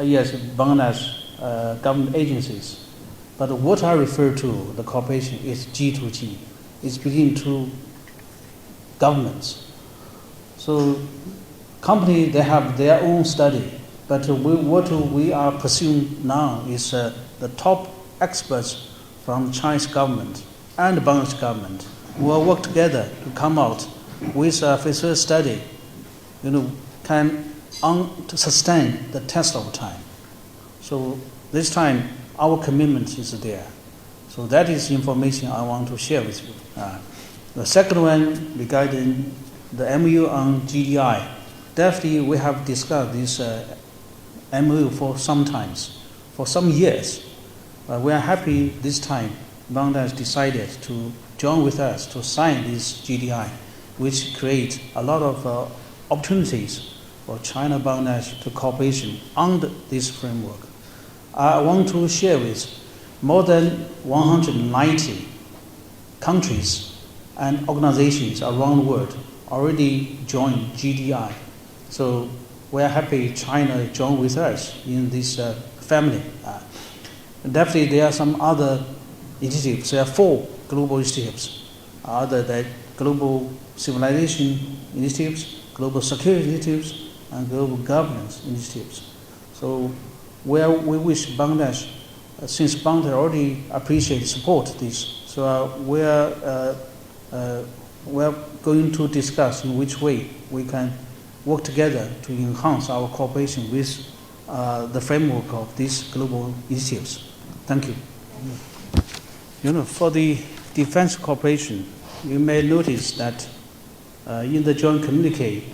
yes, Bangladesh government agencies. But what I refer to, the cooperation, is G2G. It's between two governments. So companies, they have their own study. But what we are pursuing now is the top experts from Chinese government and Bangladesh government will work together to come out with a feasibility study, can to sustain the test of time. So this time, our commitment is there. So that is information I want to share with you. The second one regarding the MOU on GDI. Definitely, we have discussed this MOU for some times, for some years. We are happy this time Bangladesh decided to join with us to sign this GDI, which creates a lot of opportunities for China-Bangladesh to cooperation under this framework. I want to share with more than 190 countries and organizations around the world already joined GDI. So we are happy China joined with us in this family. Definitely there are some other initiatives. There are 4 global initiatives, other than global civilization initiatives, global security initiatives, and global governance initiatives. So we wish Bangladesh, since Bangladesh already appreciates, support this. So we are going to discuss in which way we can work together to enhance our cooperation with the framework of these global initiatives. Thank you. For the defense cooperation, you may notice that in the joint communique,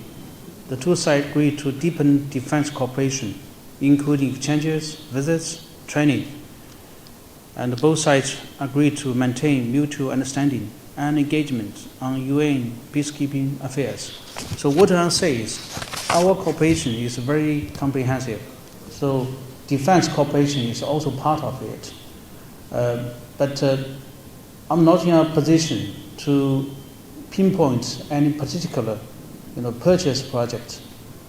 the two sides agreed to deepen defense cooperation, including exchanges, visits, training. And both sides agreed to maintain mutual understanding and engagement on UN peacekeeping affairs. So what I say is, our cooperation is very comprehensive. So defense cooperation is also part of it. But I'm not in a position to pinpoint any particular, purchase project.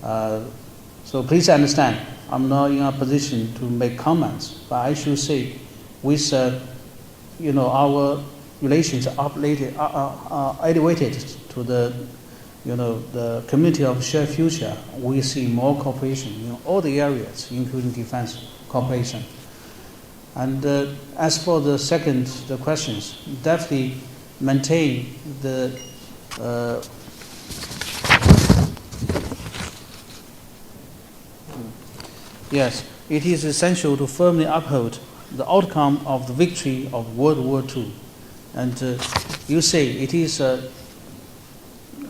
So please understand, I'm not in a position to make comments. But I should say, with our relations are elevated to the community of shared future, we see more cooperation in all the areas, including defense cooperation. And as for the questions, definitely maintain the yes, it is essential to firmly uphold the outcome of the victory of World War II. And you say it is, I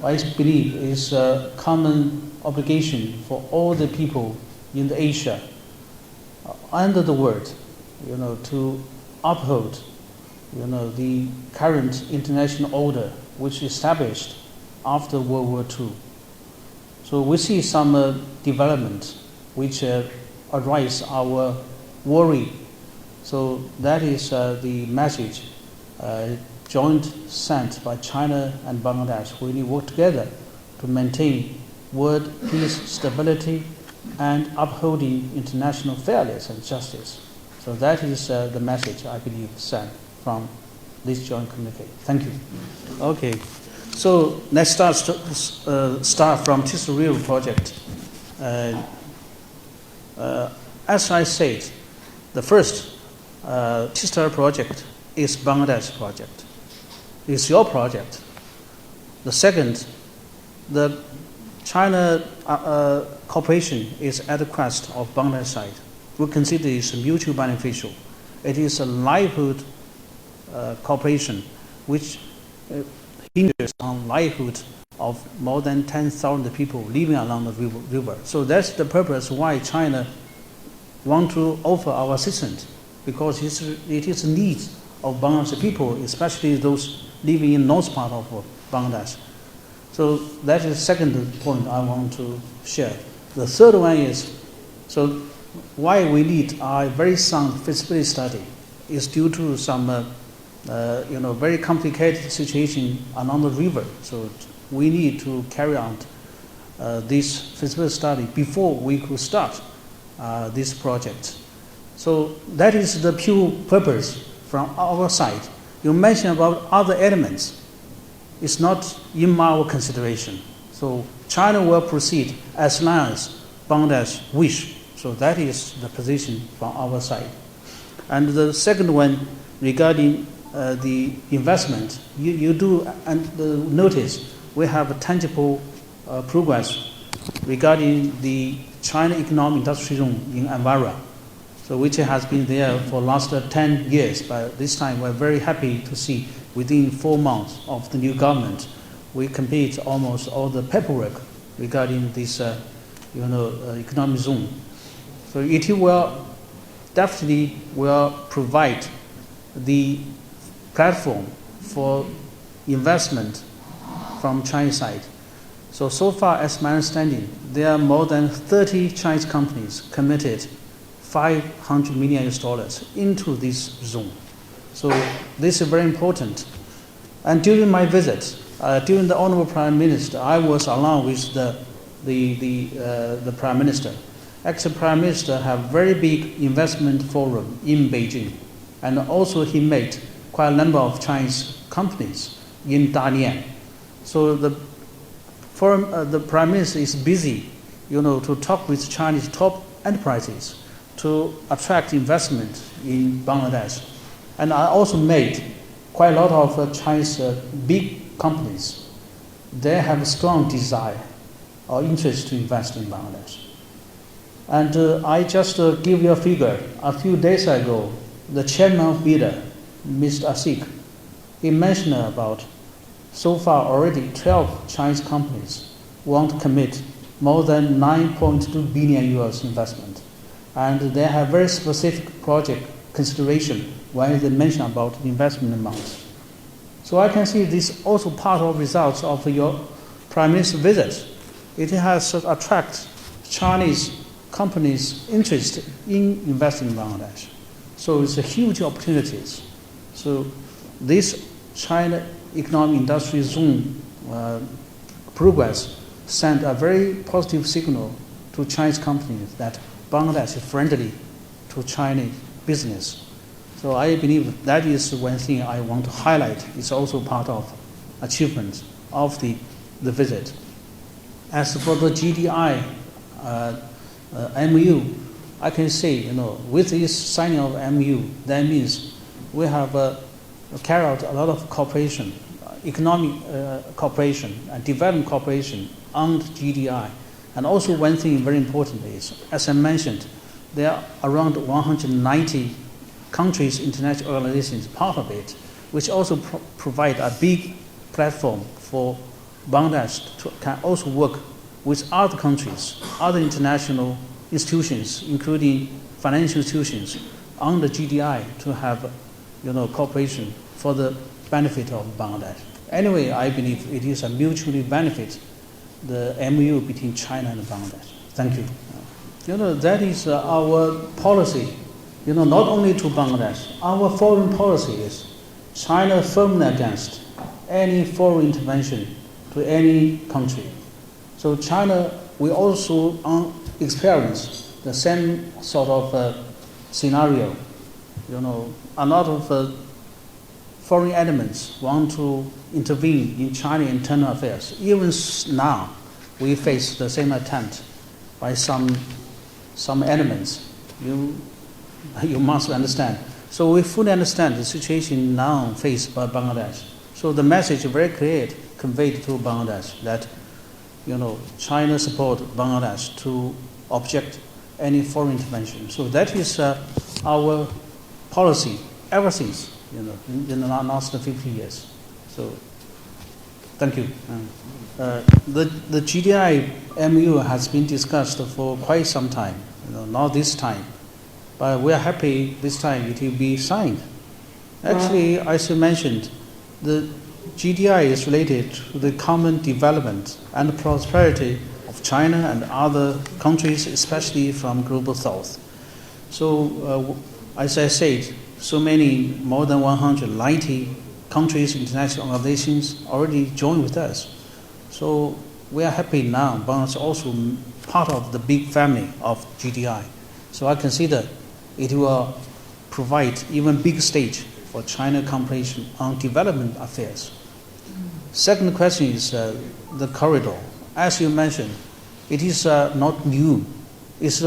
believe, is a common obligation for all the people in the Asia and the world, to uphold, the current international order which established after World War II. So we see some development which arise our worry. So that is the message joint sent by China and Bangladesh. We need to work together to maintain world peace, stability, and upholding international fairness and justice. So that is the message, I believe, sent from this joint communique. Thank you. Okay, so let's start from TISREAL project. As I said, the first TISREAL project is Bangladesh project. It's your project. The second, the China cooperation is at the request of Bangladesh side. We consider it mutually beneficial. It is a livelihood cooperation which hinders on livelihood of more than 10,000 people living along the river. So that's the purpose why China want to offer our assistance, because it is a need of Bangladesh people, especially those living in north part of Bangladesh. So that is the second point I want to share. The third one is, so why we need a very sound feasibility study is due to some very complicated situation along the river. So we need to carry out this feasibility study before we could start this project. So that is the pure purpose from our side. You mentioned about other elements. It's not in our consideration. So China will proceed as long as Bangladesh wish. So that is the position from our side. And the second one regarding the investment, you do notice we have a tangible progress regarding the China Economic Industry Zone in Anvara, so which has been there for the last 10 years. But this time we're very happy to see within 4 months of the new government, we complete almost all the paperwork regarding this economic zone. So it will definitely will provide the platform for investment from Chinese side. So far as my understanding, there are more than 30 Chinese companies committed $500 million into this zone. So this is very important. And during my visit, during the Honorable Prime Minister, I was along with the Prime Minister. Actually, Prime Minister have very big investment forum in Beijing, and also he met quite a number of Chinese companies in Dalian. So the Prime Minister is busy, to talk with Chinese top enterprises to attract investment in Bangladesh. And I also met quite a lot of Chinese big companies. They have a strong desire or interest to invest in Bangladesh. And I just give you a figure. A few days ago, the chairman of BIDA, Mr. Asik, he mentioned about so far already 12 Chinese companies want to commit more than 9.2 billion US investment. And they have very specific project consideration when they mention about the investment amounts. So I can see this also part of results of your Prime Minister's visit. It has attracted Chinese companies' interest in investing in Bangladesh. So it's a huge opportunities. So this China Economic Industry Zone progress sent a very positive signal to Chinese companies that Bangladesh is friendly to Chinese business. So I believe that is one thing I want to highlight. It's also part of achievement of the visit. As for the GDI MOU, I can say, with this signing of MOU, that means we have carried out a lot of cooperation, economic cooperation and development cooperation on GDI. And also one thing very important is, as I mentioned, there are around 190 countries, international organizations part of it, which also provide a big platform for Bangladesh to can also work with other countries, other international institutions, including financial institutions, on the GDI to have, cooperation for the benefit of Bangladesh. Anyway, I believe it is a mutually benefit, the MOU between China and Bangladesh. Thank you. That is our policy, not only to Bangladesh. Our foreign policy is China firmly against any foreign intervention to any country. So China, we also experience the same sort of scenario. A lot of foreign elements want to intervene in China's internal affairs. Even now, we face the same attempt by some elements. You must understand. So we fully understand the situation now faced by Bangladesh. So the message is very clear conveyed to Bangladesh that China support Bangladesh to object any foreign intervention. So that is our policy ever since in the last 50 years. So thank you. The GDI MOU has been discussed for quite some time. Not this time, but we are happy this time it will be signed. Actually, as you mentioned, the GDI is related to the common development and prosperity of China and other countries, especially from Global South. So, as I said, more than 190 countries, international organizations already joined with us. So we are happy now. Bangladesh is also part of the big family of GDI. So I consider it will provide even big stage for China cooperation on development affairs. Second question is the corridor. As you mentioned, it is not new. It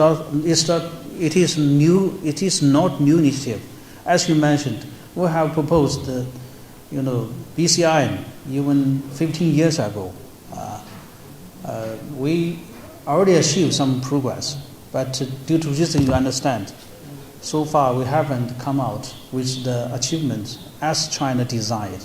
is new. It is not new initiative. As you mentioned, we have proposed, BCI even 15 years ago. We already achieved some progress, but due to reason you understand, so far we haven't come out with the achievements as China desired.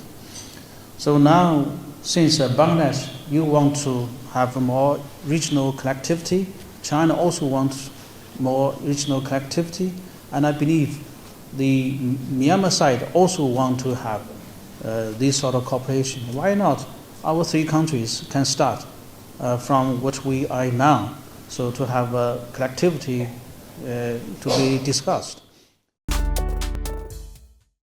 So now, since Bangladesh, you want to have more regional connectivity, China also wants more regional connectivity, and I believe the Myanmar side also want to have this sort of cooperation. Why not? Our three countries can start from what we are now, so to have connectivity to be discussed.